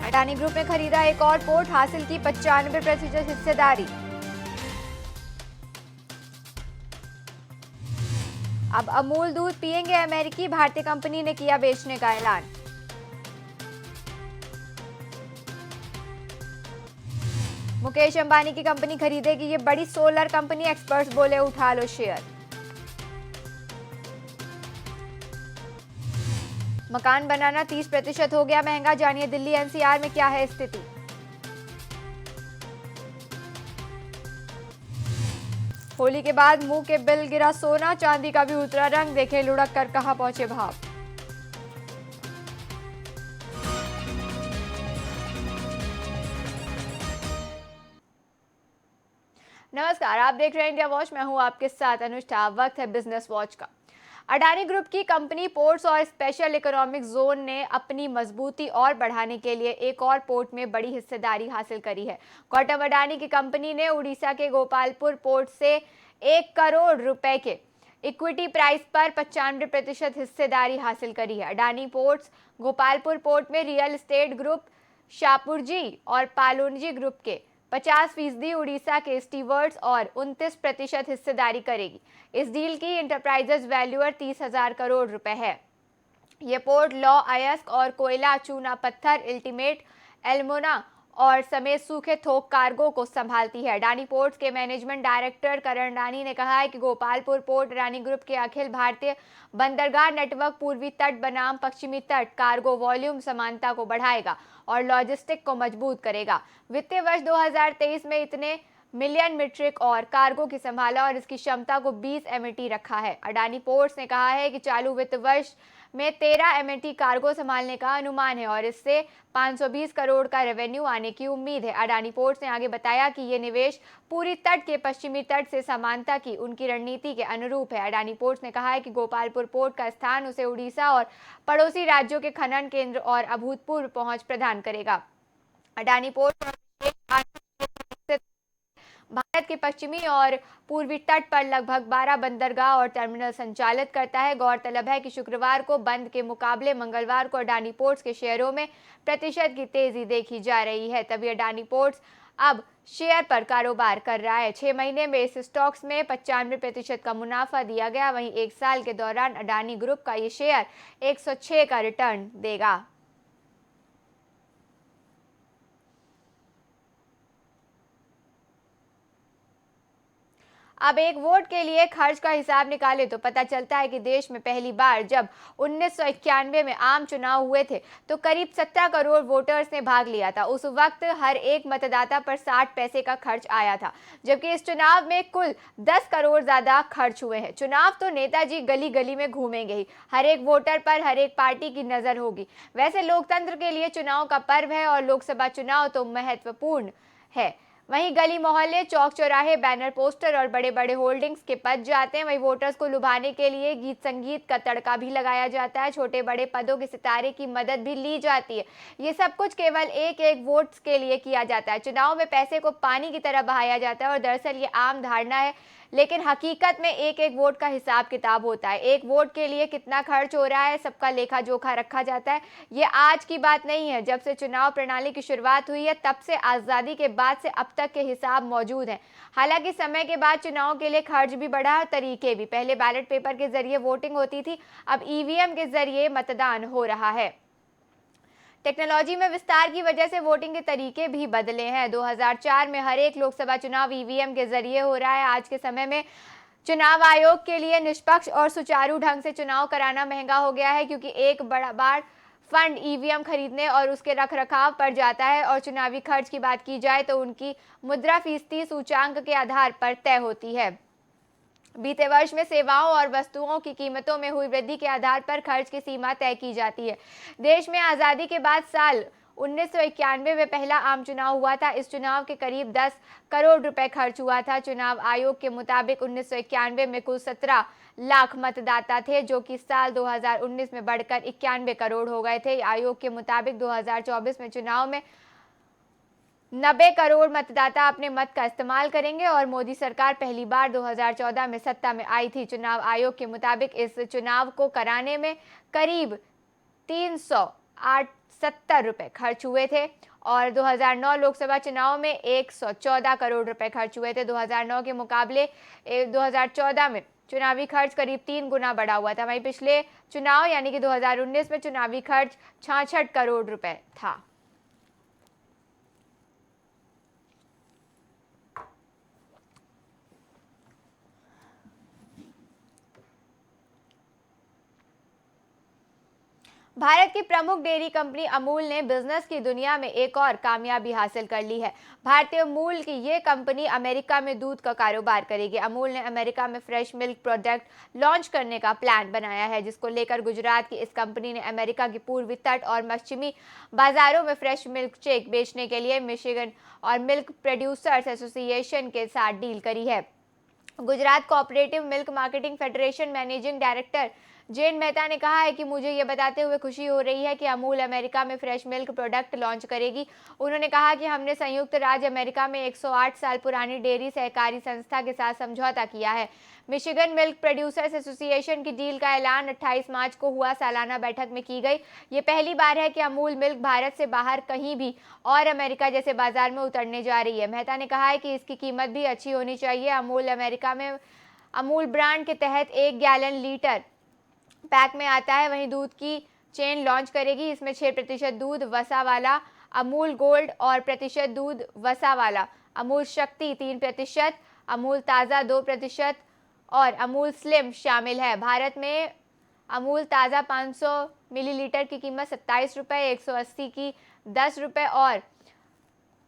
Adani group ने खरीदा एक और पोर्ट, हासिल की 95% हिस्सेदारी। अब अमूल दूध पिएंगे अमेरिकी, भारतीय कंपनी ने किया बेचने का ऐलान। मुकेश अंबानी की कंपनी खरीदेगी ये बड़ी सोलर कंपनी, एक्सपर्ट्स बोले उठा लो शेयर। मकान बनाना 30% हो गया महंगा, जानिए दिल्ली एनसीआर में क्या है स्थिति। होली के बाद मुंह के बिल गिरा सोना, चांदी का भी उतरा रंग, देखे लुढ़क कर कहां पहुंचे भाव। नमस्कार, आप देख रहे हैं इंडिया वॉच, मैं हूं आपके साथ अनुष्ठा। वक्त है बिजनेस वॉच का। अडानी ग्रुप की कंपनी पोर्ट्स और स्पेशल इकोनॉमिक जोन ने अपनी मजबूती और बढ़ाने के लिए एक और पोर्ट में बड़ी हिस्सेदारी हासिल करी है। गौतम अडानी की कंपनी ने उड़ीसा के गोपालपुर पोर्ट से 1 करोड़ रुपए के इक्विटी प्राइस पर 95% हिस्सेदारी हासिल करी है। अडानी पोर्ट्स गोपालपुर पोर्ट में रियल एस्टेट ग्रुप शाहपुरजी और पालोनजी ग्रुप के 50%, उड़ीसा के स्टीवर्ड्स और 29% हिस्सेदारी करेगी। इस डील की इंटरप्राइजेज वैल्यूअर 30,000 करोड़ रुपए है। ये पोर्ट लौ अयस्क और कोयला, चूना पत्थर, अल्टीमेट, एल्मोना और समेत सूखे थोक कार्गो को संभालती है। अडानी पोर्ट्स के मैनेजमेंट डायरेक्टर करण अडानी ने कहा है कि गोपालपुर पोर्ट अडानी ग्रुप के अखिल भारतीय बंदरगाह नेटवर्क, पूर्वी तट बनाम पश्चिमी तट, कार्गो वॉल्यूम समानता को बढ़ाएगा और लॉजिस्टिक को मजबूत करेगा। वित्तीय वर्ष 2023 में इतने मिलियन मीट्रिक और कार्गो की संभाला और इसकी क्षमता को 20 एमएटी रखा है। अडानी पोर्ट्स ने कहा है कि चालू वित्त वर्ष में 13 एमएटी कार्गो संभालने का अनुमान है और इससे 520 करोड़ का रेवेन्यू आने की उम्मीद है। अडानी पोर्ट्स ने आगे बताया कि ये निवेश पूरी तट के पश्चिमी तट से समानता की उनकी रणनीति के अनुरूप है। अडानी पोर्ट्स ने कहा है कि गोपालपुर पोर्ट का स्थान उसे उड़ीसा और पड़ोसी राज्यों के खनन केंद्र और अभूतपूर्व पहुंच प्रदान करेगा। अडानी पोर्ट भारत के पश्चिमी और पूर्वी तट पर लगभग 12 बंदरगाह और टर्मिनल संचालित करता है। गौरतलब है कि शुक्रवार को बंद के मुकाबले मंगलवार को अडानी पोर्ट्स के शेयरों में प्रतिशत की तेजी देखी जा रही है। तभी अडानी पोर्ट्स अब शेयर पर कारोबार कर रहा है। 6 महीने में इस स्टॉक्स में 95% का मुनाफा दिया गया। वहीं एक साल के दौरान अडानी ग्रुप का ये शेयर 106 का रिटर्न देगा। अब एक वोट के लिए खर्च का हिसाब निकाले तो पता चलता है कि देश में पहली बार जब 1991 में आम चुनाव हुए थे तो करीब 17 करोड़ वोटर्स ने भाग लिया था। उस वक्त हर एक मतदाता पर 60 पैसे का खर्च आया था, जबकि इस चुनाव में कुल 10 करोड़ ज्यादा खर्च हुए हैं। चुनाव तो नेताजी गली गली में घूमेंगे ही, हर एक वोटर पर हर एक पार्टी की नजर होगी। वैसे लोकतंत्र के लिए चुनाव का पर्व है और लोकसभा चुनाव तो महत्वपूर्ण है। वहीं गली मोहल्ले, चौक चौराहे, बैनर, पोस्टर और बड़े बड़े होल्डिंग्स के पद जाते हैं। वहीं वोटर्स को लुभाने के लिए गीत संगीत का तड़का भी लगाया जाता है। छोटे बड़े पदों के सितारे की मदद भी ली जाती है। ये सब कुछ केवल एक एक वोट के लिए किया जाता है। चुनाव में पैसे को पानी की तरह बहाया जाता है और दरअसल ये आम धारणा है, लेकिन हकीकत में एक एक वोट का हिसाब किताब होता है। एक वोट के लिए कितना खर्च हो रहा है, सबका लेखा जोखा रखा जाता है। ये आज की बात नहीं है। जब से चुनाव प्रणाली की शुरुआत हुई है तब से आज़ादी के बाद से अब तक के हिसाब मौजूद हैं। हालांकि समय के बाद चुनाव के लिए खर्च भी बढ़ा और तरीके भी। पहले बैलेट पेपर के जरिए वोटिंग होती थी, अब ईवीएम के जरिए मतदान हो रहा है। टेक्नोलॉजी में विस्तार की वजह से वोटिंग के तरीके भी बदले हैं। 2004 में हर एक लोकसभा चुनाव ईवीएम के जरिए हो रहा है। आज के समय में चुनाव आयोग के लिए निष्पक्ष और सुचारू ढंग से चुनाव कराना महंगा हो गया है, क्योंकि एक बड़ा बार फंड ईवीएम खरीदने और उसके रखरखाव पर जाता है और चुनावी खर्च की बात की जाए तो उनकी मुद्रास्फीति सूचांक के आधार पर तय होती है। बीते वर्ष में सेवाओं और वस्तुओं की कीमतों में हुई वृद्धि के आधार पर खर्च की सीमा तय की जाती है। देश में आज़ादी के बाद साल 1991 में पहला आम चुनाव हुआ था। इस चुनाव के करीब 10 करोड़ रुपए खर्च हुआ था। चुनाव आयोग के मुताबिक 1991 में कुल 17 लाख मतदाता थे, जो कि साल 2019 में बढ़कर 91 करोड़ हो गए थे। आयोग के मुताबिक 2024 में चुनाव में 90 करोड़ मतदाता अपने मत का इस्तेमाल करेंगे और मोदी सरकार पहली बार 2014 में सत्ता में आई थी। चुनाव आयोग के मुताबिक इस चुनाव को कराने में करीब 300 ₹1,870 खर्च हुए थे और 2009 लोकसभा चुनाव में 114 करोड़ रुपए खर्च हुए थे। 2009 के मुकाबले 2014 में चुनावी खर्च करीब 3 गुना बढ़ा हुआ था। वहीं पिछले चुनाव यानी कि 2019 में चुनावी खर्च 66 करोड़ रुपए था। भारत की प्रमुख डेयरी कंपनी अमूल ने बिजनेस की दुनिया में एक और कामयाबी हासिल कर ली है। भारतीय मूल की ये कंपनी अमेरिका में दूध का कारोबार करेगी। अमूल ने अमेरिका में फ्रेश मिल्क प्रोडक्ट लॉन्च करने का प्लान बनाया है, जिसको लेकर गुजरात की इस कंपनी ने अमेरिका के पूर्वी तट और पश्चिमी बाजारों में फ्रेश मिल्क शेक बेचने के लिए मिशिगन और मिल्क प्रोड्यूसर्स एसोसिएशन के साथ डील करी है। Gujarat cooperative milk marketing federation managing director Jain Mehta ने कहा है कि मुझे ये बताते हुए खुशी हो रही है कि अमूल अमेरिका में फ्रेश मिल्क प्रोडक्ट लॉन्च करेगी। उन्होंने कहा कि हमने संयुक्त राज्य अमेरिका में 108 साल पुरानी डेयरी सहकारी संस्था के साथ समझौता किया है। मिशिगन मिल्क प्रोड्यूसर्स एसोसिएशन की डील का ऐलान 28 मार्च को हुआ सालाना बैठक में की गई। ये पहली बार है कि अमूल मिल्क भारत से बाहर कहीं भी और अमेरिका जैसे बाजार में उतरने जा रही है। मेहता ने कहा है कि इसकी कीमत भी अच्छी होनी चाहिए। अमूल अमेरिका में अमूल ब्रांड के तहत 1 गैलन लीटर पैक में आता है। वहीं दूध की चेन लॉन्च करेगी। इसमें 6% दूध वसा वाला अमूल गोल्ड और प्रतिशत दूध वसा वाला अमूल शक्ति 3%, अमूल ताज़ा 2% और अमूल स्लिम शामिल है। भारत में अमूल ताज़ा 500 मिलीलीटर की कीमत 27 रुपये, 180 की 10 रुपये और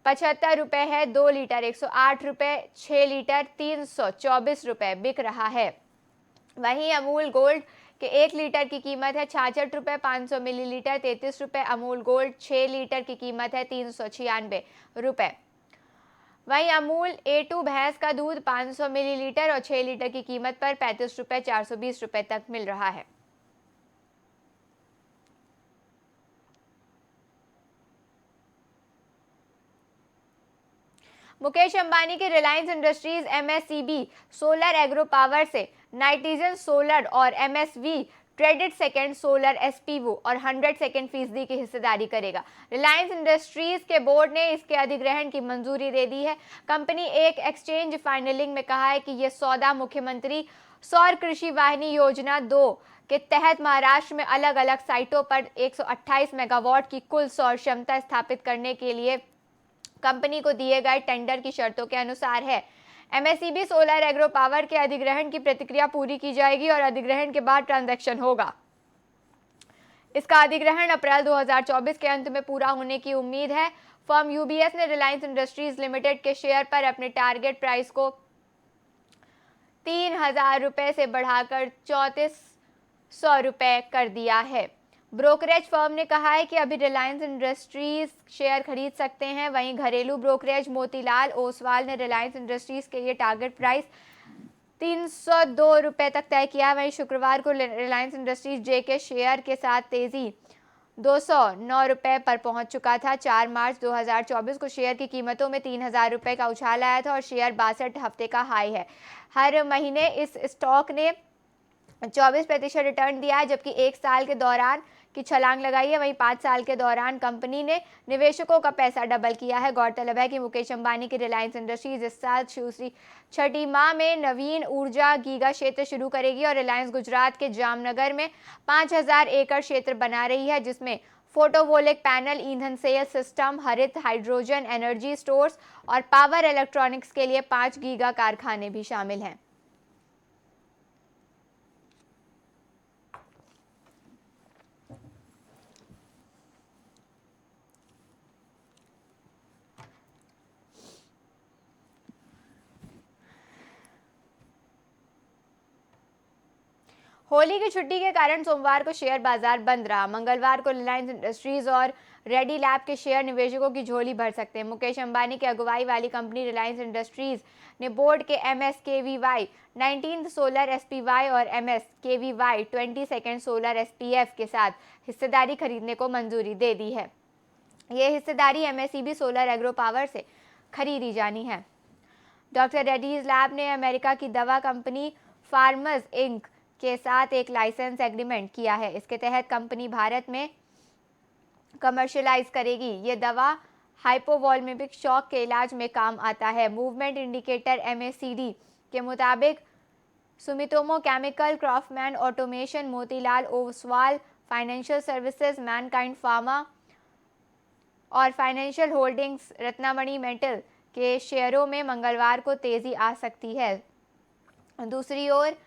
75 रुपये है। 2 लीटर 108 रुपये, 6 लीटर 324 रुपये बिक रहा है। वहीं अमूल गोल्ड के 1 लीटर की कीमत है 66 रुपये, 500 मिलीलीटर 33 रुपये। अमूल गोल्ड 6 लीटर की कीमत है 396 रुपये। वहीं अमूल A2 भैंस का दूध 500 मिलीलीटर और 6 लीटर की कीमत पर 35 रुपये 420 रुपये तक मिल रहा है। मुकेश अंबानी के Reliance industries MSCB solar agro power से नाइटिजन सोलर और MSV traded second solar SPVO और 100% की हिस्सेदारी करेगा। रिलायंस इंडस्ट्रीज के बोर्ड ने इसके अधिग्रहण की मंजूरी दे दी है। कंपनी एक एक्सचेंज फाइनलिंग में कहा है कि यह सौदा मुख्यमंत्री सौर कृषि वाहिनी योजना 2 के तहत महाराष्ट्र में अलग अलग साइटों पर 128 मेगावाट की कुल सौर क्षमता स्थापित करने के लिए कंपनी को दिए गए टेंडर की शर्तों के अनुसार है। MSCB सोलर एग्रो पावर के अधिग्रहण की प्रक्रिया पूरी की जाएगी और अधिग्रहण के बाद ट्रांजैक्शन होगा। इसका अधिग्रहण अप्रैल 2024 के अंत में पूरा होने की उम्मीद है। फर्म UBS ने रिलायंस इंडस्ट्रीज लिमिटेड के शेयर पर अपने टारगेट प्राइस को 3,000 रुपये से बढ़ाकर 3,400 रुपये कर दिया है। ब्रोकरेज फर्म ने कहा है कि अभी रिलायंस इंडस्ट्रीज शेयर खरीद सकते हैं। वहीं घरेलू ब्रोकरेज मोतीलाल ओसवाल ने रिलायंस इंडस्ट्रीज के ये टारगेट प्राइस 302 रुपये तक तय किया। वहीं शुक्रवार को रिलायंस इंडस्ट्रीज जे के शेयर के साथ तेजी 209 रुपये पर पहुंच चुका था। 4 मार्च 2024 को शेयर की कीमतों में 3,000 रुपये का उछाल आया था और शेयर 62 हफ्ते का हाई है। हर महीने इस स्टॉक ने 24% रिटर्न दिया है, जबकि 1 साल के दौरान की छलांग लगाई है। वहीं 5 साल के दौरान कंपनी ने निवेशकों का पैसा डबल किया है। गौरतलब है कि मुकेश अंबानी की रिलायंस इंडस्ट्रीज इस साल छठी माह में नवीन ऊर्जा गीगा क्षेत्र शुरू करेगी और रिलायंस गुजरात के जामनगर में 5,000 एकड़ क्षेत्र बना रही है, जिसमें फोटोवोल्टिक पैनल, ईंधन सेल सिस्टम, हरित हाइड्रोजन एनर्जी स्टोर्स और पावर इलेक्ट्रॉनिक्स के लिए 5 गीगा कारखाने भी शामिल हैं। होली की छुट्टी के कारण सोमवार को शेयर बाजार बंद रहा। मंगलवार को रिलायंस इंडस्ट्रीज और रेडी लैब के शेयर निवेशकों की झोली भर सकते हैं। मुकेश अंबानी की अगुवाई वाली कंपनी रिलायंस इंडस्ट्रीज ने बोर्ड के MSKVY 19 सोलर SPY और MSKVY 22 सोलर SPF के साथ हिस्सेदारी खरीदने को मंजूरी दे दी है। ये हिस्सेदारी MSCB सोलर एग्रो पावर से खरीदी जानी है। डॉक्टर रेड्डीज लैब ने अमेरिका की दवा कंपनी फार्मर्स इंक के साथ एक लाइसेंस एग्रीमेंट किया है। इसके तहत कंपनी भारत में कमर्शियलाइज करेगी। ये दवा हाइपोवॉल्मिक शॉक के इलाज में काम आता है। मूवमेंट इंडिकेटर MACD के मुताबिक Sumitomo chemical, Craftsman automation, Motilal Oswal financial services, Mankind pharma और फाइनेंशियल होल्डिंग्स, रत्नामणि मेटल के शेयरों में मंगलवार को तेजी आ सकती है। दूसरी ओर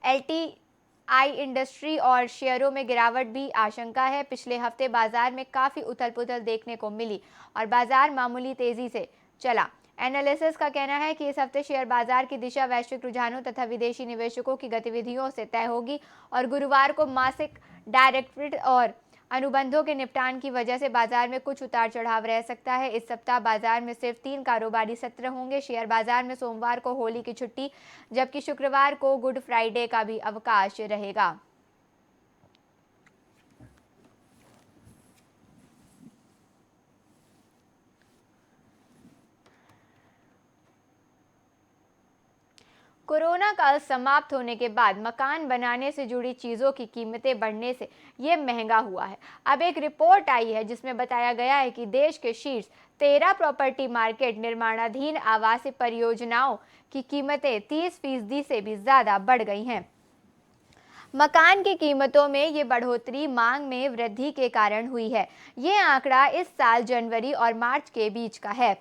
LTI इंडस्ट्री और शेयरों में गिरावट भी आशंका है। पिछले हफ्ते बाजार में काफी उथल-पुथल देखने को मिली और बाजार मामूली तेजी से चला। एनालिसिस का कहना है कि इस हफ्ते शेयर बाजार की दिशा वैश्विक रुझानों तथा विदेशी निवेशकों की गतिविधियों से तय होगी और गुरुवार को मासिक डायरेक्टरेट और अनुबंधों के निपटान की वजह से बाजार में कुछ उतार चढ़ाव रह सकता है। इस सप्ताह बाजार में सिर्फ 3 कारोबारी सत्र होंगे। शेयर बाजार में सोमवार को होली की छुट्टी जबकि शुक्रवार को गुड फ्राइडे का भी अवकाश रहेगा। कोरोना काल समाप्त होने के बाद मकान बनाने से जुड़ी चीजों की कीमतें बढ़ने से ये महंगा हुआ है। अब एक रिपोर्ट आई है जिसमें बताया गया है कि देश के शीर्ष 13 प्रॉपर्टी मार्केट निर्माणाधीन आवासीय परियोजनाओं की कीमतें 30% से भी ज्यादा बढ़ गई हैं। मकान की कीमतों में ये बढ़ोतरी मांग में वृद्धि के कारण हुई है। ये आंकड़ा इस साल जनवरी और मार्च के बीच का है।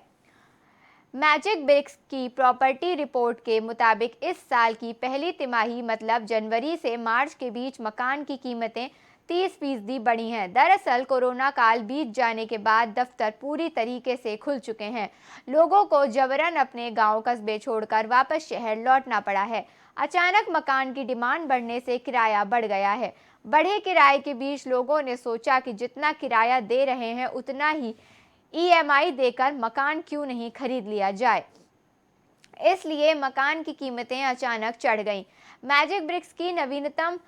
मैजिक ब्रिक्स की प्रॉपर्टी रिपोर्ट के मुताबिक इस साल की पहली तिमाही मतलब जनवरी से मार्च के बीच मकान की कीमतें 30% बढ़ी हैं। दरअसल कोरोना काल बीत जाने के बाद दफ्तर पूरी तरीके से खुल चुके हैं। लोगों को जबरन अपने गांव कस्बे छोड़कर वापस शहर लौटना पड़ा है। अचानक मकान की डिमांड बढ़ने से किराया बढ़ गया है। बढ़े किराए के बीच लोगों ने सोचा कि जितना किराया दे रहे हैं उतना ही EMI देकर मकान क्यों नहीं खरीद लिया जाए। इसलिए मकान की कीमतें अचानक चढ़ गईं। मैजिक ब्रिक्स की नवीनतम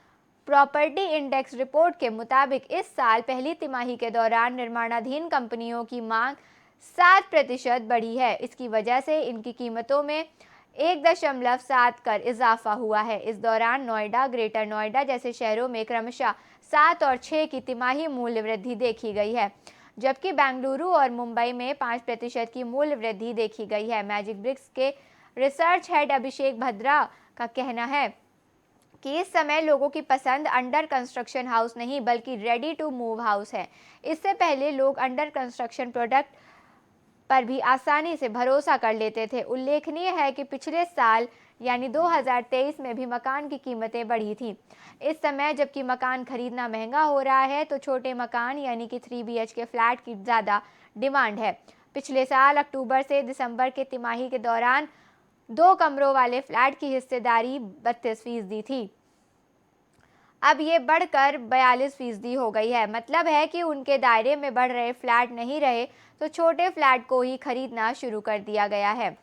प्रॉपर्टी इंडेक्स रिपोर्ट के मुताबिक इस साल पहली तिमाही के दौरान निर्माणाधीन कंपनियों की मांग 7% बढ़ी है। इसकी वजह से इनकी कीमतों में 1.7 कर इजाफा हुआ है। इस दौरान नोएडा, ग्रेटर नोएडा जैसे शहरों में क्रमशः 7 और 6 की तिमाही मूल्य वृद्धि देखी गई है, जबकि बेंगलुरु और मुंबई में 5% की मूल्य वृद्धि देखी गई है। मैजिक ब्रिक्स के रिसर्च हेड अभिषेक भद्रा का कहना है कि इस समय लोगों की पसंद अंडर कंस्ट्रक्शन हाउस नहीं बल्कि रेडी टू मूव हाउस है। इससे पहले लोग अंडर कंस्ट्रक्शन प्रोडक्ट पर भी आसानी से भरोसा कर लेते थे। उल्लेखनीय है कि पिछले साल यानी 2023 में भी मकान की कीमतें बढ़ी थीं। इस समय जबकि मकान खरीदना महंगा हो रहा है तो छोटे मकान यानी कि 3 BHK फ्लैट की ज़्यादा डिमांड है। पिछले साल अक्टूबर से दिसंबर के तिमाही के दौरान 2 कमरों वाले फ्लैट की हिस्सेदारी 32% थी। अब ये बढ़कर 42% हो गई है। मतलब है कि उनके दायरे में बढ़ रहे फ्लैट नहीं रहे तो छोटे फ्लैट को ही खरीदना शुरू कर दिया गया है।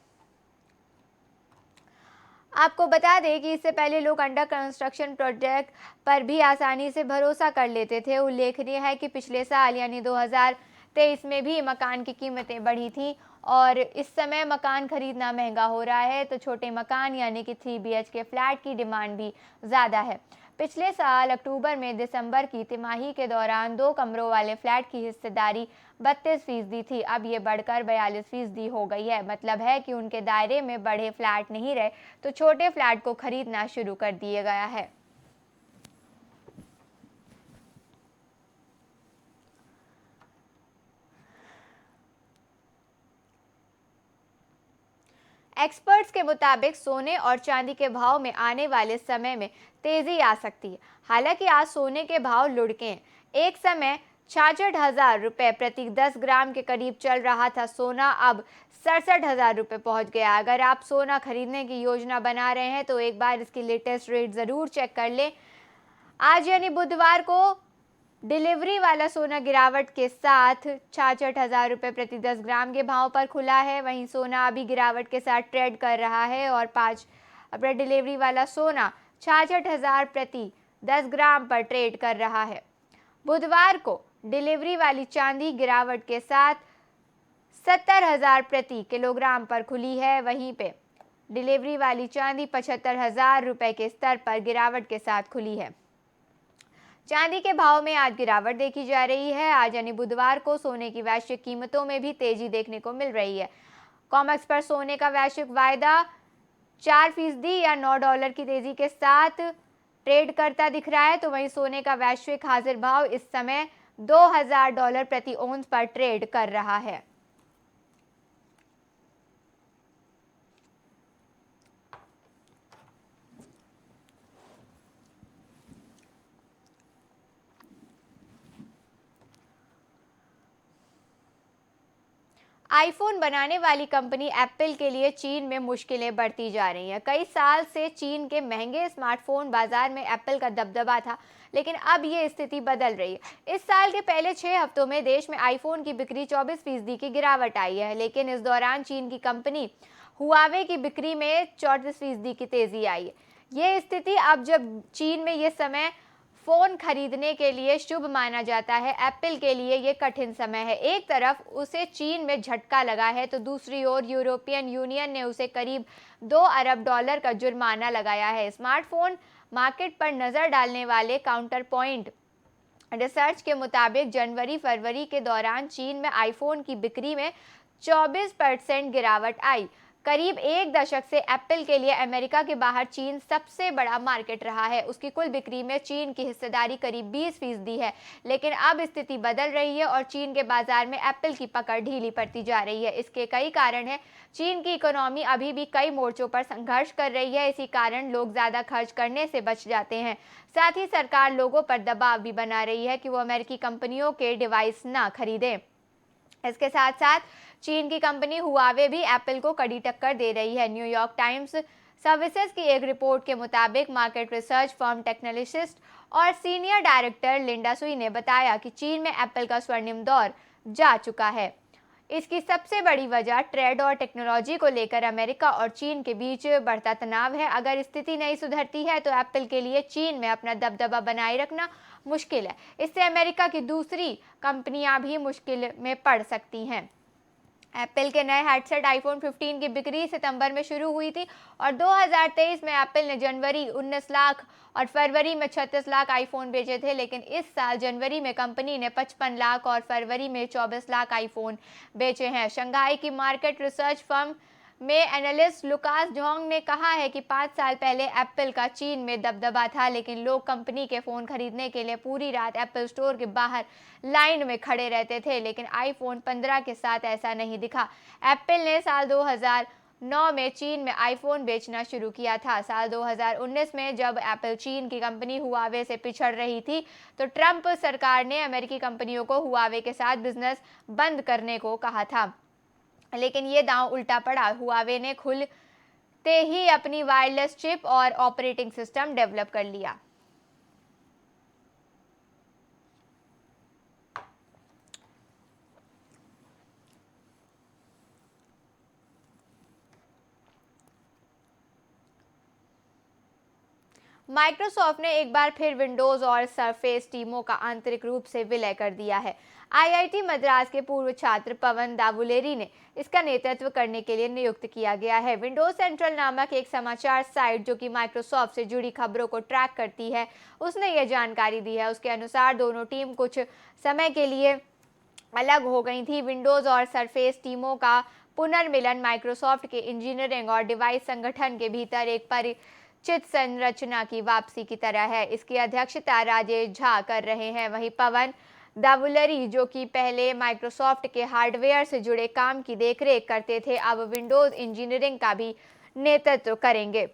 आपको बता दें कि इससे पहले लोग अंडर कंस्ट्रक्शन प्रोजेक्ट पर भी आसानी से भरोसा कर लेते थे। उल्लेखनीय है कि पिछले साल यानी 2023 में भी मकान की कीमतें बढ़ी थी और इस समय मकान खरीदना महंगा हो रहा है तो छोटे मकान यानी कि 3 BHK फ्लैट की डिमांड भी ज़्यादा है। पिछले साल अक्टूबर में दिसंबर की तिमाही के दौरान 2 कमरों वाले फ्लैट की हिस्सेदारी 32% थी। अब ये बढ़कर 42% हो गई है। मतलब है कि उनके दायरे में बड़े फ्लैट नहीं रहे तो छोटे फ्लैट को खरीदना शुरू कर दिया गया है। एक्सपर्ट्स के मुताबिक सोने और चांदी के भाव में आने वाले समय में तेजी आ सकती है। हालांकि आज सोने के भाव लुढ़के हैं। एक समय 66,000 रुपये प्रति 10 ग्राम के करीब चल रहा था सोना, अब 67,000 रुपये पहुँच गया। अगर आप सोना खरीदने की योजना बना रहे हैं तो एक बार इसकी लेटेस्ट रेट ज़रूर चेक कर लें। आज यानी बुधवार को डिलीवरी वाला सोना गिरावट के साथ 66,000 रुपये प्रति 10 ग्राम के भाव पर खुला है। वहीं सोना अभी गिरावट के साथ ट्रेड कर रहा है और 5 अप्रैल डिलीवरी वाला सोना 66,000 प्रति 10 ग्राम पर ट्रेड कर रहा है। बुधवार को डिलीवरी वाली चांदी गिरावट के साथ 70,000 प्रति किलोग्राम पर खुली है। वहीं पे डिलीवरी वाली चांदी 75,000 रुपये के स्तर पर गिरावट के साथ खुली है। चांदी के भाव में आज गिरावट देखी जा रही है। आज यानी बुधवार को सोने की वैश्विक कीमतों में भी तेजी देखने को मिल रही है। कॉमेक्स पर सोने का वैश्विक वायदा 4% या $9 की तेजी के साथ ट्रेड करता दिख रहा है, तो वहीं सोने का वैश्विक हाजिर भाव इस समय $2000 प्रति औंस पर ट्रेड कर रहा है। आईफोन बनाने वाली कंपनी एप्पल के लिए चीन में मुश्किलें बढ़ती जा रही हैं। कई साल से चीन के महंगे स्मार्टफोन बाजार में एप्पल का दबदबा था, लेकिन अब ये स्थिति बदल रही है। इस साल के पहले 6 हफ्तों में देश में आईफोन की बिक्री 24% की गिरावट आई है, लेकिन इस दौरान चीन की कंपनी हुआवे की बिक्री में 34% की तेजी आई है। ये स्थिति अब जब चीन में ये समय फोन खरीदने के लिए शुभ माना जाता है, एप्पल के लिए ये कठिन समय है। एक तरफ उसे चीन में झटका लगा है, तो दूसरी ओर यूरोपियन यूनियन ने उसे करीब $2 अरब का जुर्माना लगाया है। स्मार्टफोन मार्केट पर नजर डालने वाले काउंटर पॉइंट रिसर्च के मुताबिक जनवरी-फरवरी के दौरान चीन में आईफोन की बिक्री में 24% गिरावट आई। करीब एक दशक से एप्पल के लिए अमेरिका के बाहर चीन सबसे बड़ा मार्केट रहा है। उसकी कुल बिक्री में चीन की हिस्सेदारी करीब 20% है, लेकिन अब स्थिति बदल रही है और चीन के बाजार में एप्पल की पकड़ ढीली पड़ती जा रही है। इसके कई कारण हैं। चीन की इकोनॉमी अभी भी कई मोर्चों पर संघर्ष कर रही है, इसी कारण लोग ज्यादा खर्च करने से बच जाते हैं। साथ ही सरकार लोगों पर दबाव भी बना रही है कि वो अमेरिकी कंपनियों के डिवाइस ना खरीदें। इसके साथ साथ चीन की कंपनी हुआवे भी एप्पल को कड़ी टक्कर दे रही है। न्यूयॉर्क टाइम्स सर्विसेज की एक रिपोर्ट के मुताबिक मार्केट रिसर्च फर्म टेक्नोलिस्ट और सीनियर डायरेक्टर लिंडा सुई ने बताया कि चीन में एप्पल का स्वर्णिम दौर जा चुका है। इसकी सबसे बड़ी वजह ट्रेड और टेक्नोलॉजी को लेकर अमेरिका और चीन के बीच बढ़ता तनाव है। अगर स्थिति नहीं सुधरती है तो एप्पल के लिए चीन में अपना दबदबा बनाए रखना मुश्किल है। इससे अमेरिका की दूसरी कंपनियां भी मुश्किल में पड़ सकती हैं। एप्पल के नए हेडसेट आईफोन 15 की बिक्री सितंबर में शुरू हुई थी और 2023 में एप्पल ने जनवरी 19 लाख और फरवरी में 36 लाख आईफोन बेचे थे, लेकिन इस साल जनवरी में कंपनी ने 55 लाख और फरवरी में 24 लाख आईफोन बेचे हैं। शंघाई की मार्केट रिसर्च फर्म में एनालिस्ट लुकास जोंग ने कहा है कि 5 साल पहले एप्पल का चीन में दबदबा था, लेकिन लोग कंपनी के फोन खरीदने के लिए पूरी रात एप्पल स्टोर के बाहर लाइन में खड़े रहते थे, लेकिन आईफोन 15 के साथ ऐसा नहीं दिखा। एप्पल ने साल 2009 में चीन में आईफोन बेचना शुरू किया था। साल 2019 में जब एप्पल चीन की कंपनी हुआवे से पिछड़ रही थी, तो ट्रंप सरकार ने अमेरिकी कंपनियों को हुआवे के साथ बिजनेस बंद करने को कहा था, लेकिन ये दांव उल्टा पड़ा। हुआवे ने खुलते ही अपनी वायरलेस चिप और ऑपरेटिंग सिस्टम डेवलप कर लिया। माइक्रोसॉफ्ट ने एक बार फिर विंडोज और सरफेस टीमों का आंतरिक रूप से विलय कर दिया है। आईआईटी मद्रास के पूर्व छात्र पवन दावुलेरी ने इसका नेतृत्व करने के लिए नियुक्त किया गया है। विंडोज सेंट्रल नामक एक समाचार साइट जो कि माइक्रोसॉफ्ट से जुड़ी खबरों को ट्रैक करती है, उसने ये जानकारी दी है। उसके अनुसार दोनों टीम कुछ समय के लिए अलग हो गई थी। विंडोज और सरफेस टीमों का पुनर्मिलन माइक्रोसॉफ्ट के इंजीनियरिंग और डिवाइस संगठन के भीतर एक परिचित संरचना की वापसी की तरह है। इसकी अध्यक्षता राजेश झा कर रहे हैं। वहीं पवन दावुलेरी, जो कि पहले माइक्रोसॉफ्ट के हार्डवेयर से जुड़े काम की देखरेख करते थे, अब विंडोज इंजीनियरिंग का भी नेतृत्व करेंगे।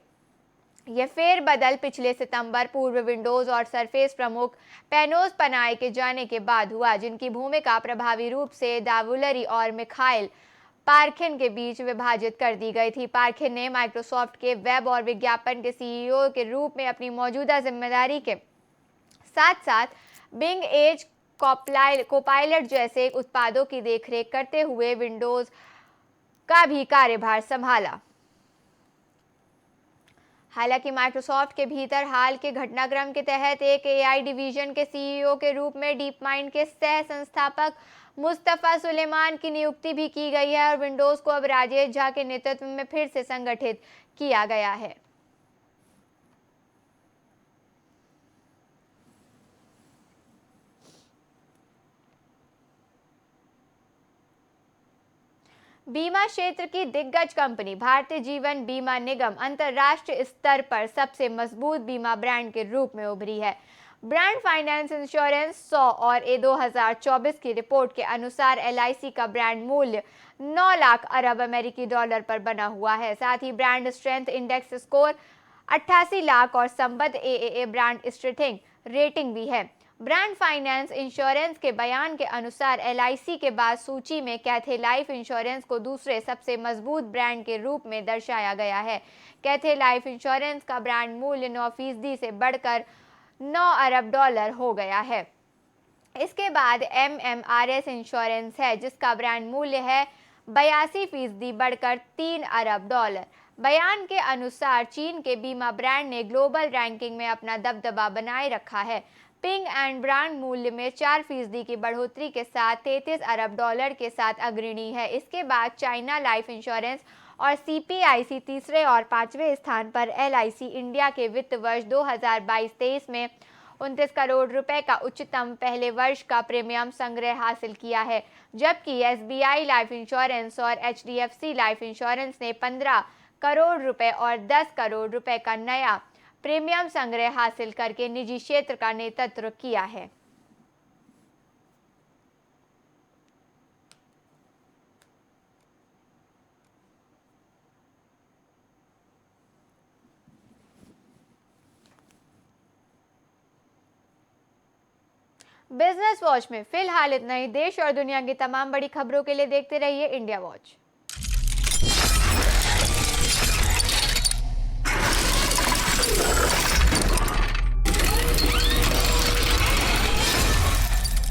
यह फेरबदल पिछले सितंबर पूर्व विंडोज और सरफेस प्रमुख पैनोस पनाय के जाने के बाद हुआ, जिनकी भूमिका प्रभावी रूप से दावुलेरी और मिखाइल पार्खिन के बीच विभाजित कर दी गई थी। पार्खिन ने माइक्रोसॉफ्ट के वेब और विज्ञापन के सीईओ के रूप में अपनी मौजूदा जिम्मेदारी के साथ साथ बिंग एज कोपायलट जैसे उत्पादों की देखरेख करते हुए विंडोज का भी कार्यभार संभाला। हालांकि माइक्रोसॉफ्ट के भीतर हाल के घटनाक्रम के तहत एक एआई डिवीजन के सीईओ के रूप में डीपमाइंड के सह संस्थापक मुस्तफा सुलेमान की नियुक्ति भी की गई है और विंडोज को अब राजेश झा के नेतृत्व में फिर से संगठित किया गया है। बीमा क्षेत्र की दिग्गज कंपनी भारतीय जीवन बीमा निगम अंतर्राष्ट्रीय स्तर पर सबसे मजबूत बीमा ब्रांड के रूप में उभरी है। ब्रांड फाइनेंस इंश्योरेंस 100 और ए 2024 की रिपोर्ट के अनुसार एलआईसी का ब्रांड मूल्य 9 लाख अरब अमेरिकी डॉलर पर बना हुआ है। साथ ही brand strength index score 88 lakh और संबद्ध एएए ब्रांड स्ट्रेंथिंग रेटिंग भी है। ब्रांड फाइनेंस इंश्योरेंस के बयान के अनुसार एलआईसी के बाद सूची में कैथे लाइफ इंश्योरेंस को दूसरे सबसे मजबूत ब्रांड के रूप में दर्शाया गया है। कैथे लाइफ इंश्योरेंस का ब्रांड मूल्य 9% से बढ़कर 9 अरब डॉलर हो गया है। इसके बाद एमएमआरएस इंश्योरेंस है जिसका ब्रांड मूल्य है 82% बढ़कर 3 अरब डॉलर। बयान के अनुसार चीन के बीमा ब्रांड ने ग्लोबल रैंकिंग में अपना दबदबा बनाए रखा है। पिंग एंड ब्रांड मूल्य में 4% की बढ़ोतरी के साथ 33 अरब डॉलर के साथ अग्रणी है। इसके बाद चाइना लाइफ इंश्योरेंस और सीपीआईसी तीसरे और पांचवें स्थान पर। एलआईसी इंडिया के वित्त वर्ष 2022-23 में 29 करोड़ रुपए का उच्चतम पहले वर्ष का प्रीमियम संग्रह हासिल किया है, जबकि एसबीआई लाइफ इंश्योरेंस और एचडीएफसी लाइफ इंश्योरेंस ने 15 करोड़ रुपए और 10 करोड़ रुपए का नया प्रीमियम संग्रह हासिल करके निजी क्षेत्र का नेतृत्व किया है। बिजनेस वॉच में फिलहाल इतना ही। देश और दुनिया की तमाम बड़ी खबरों के लिए देखते रहिए इंडिया वॉच।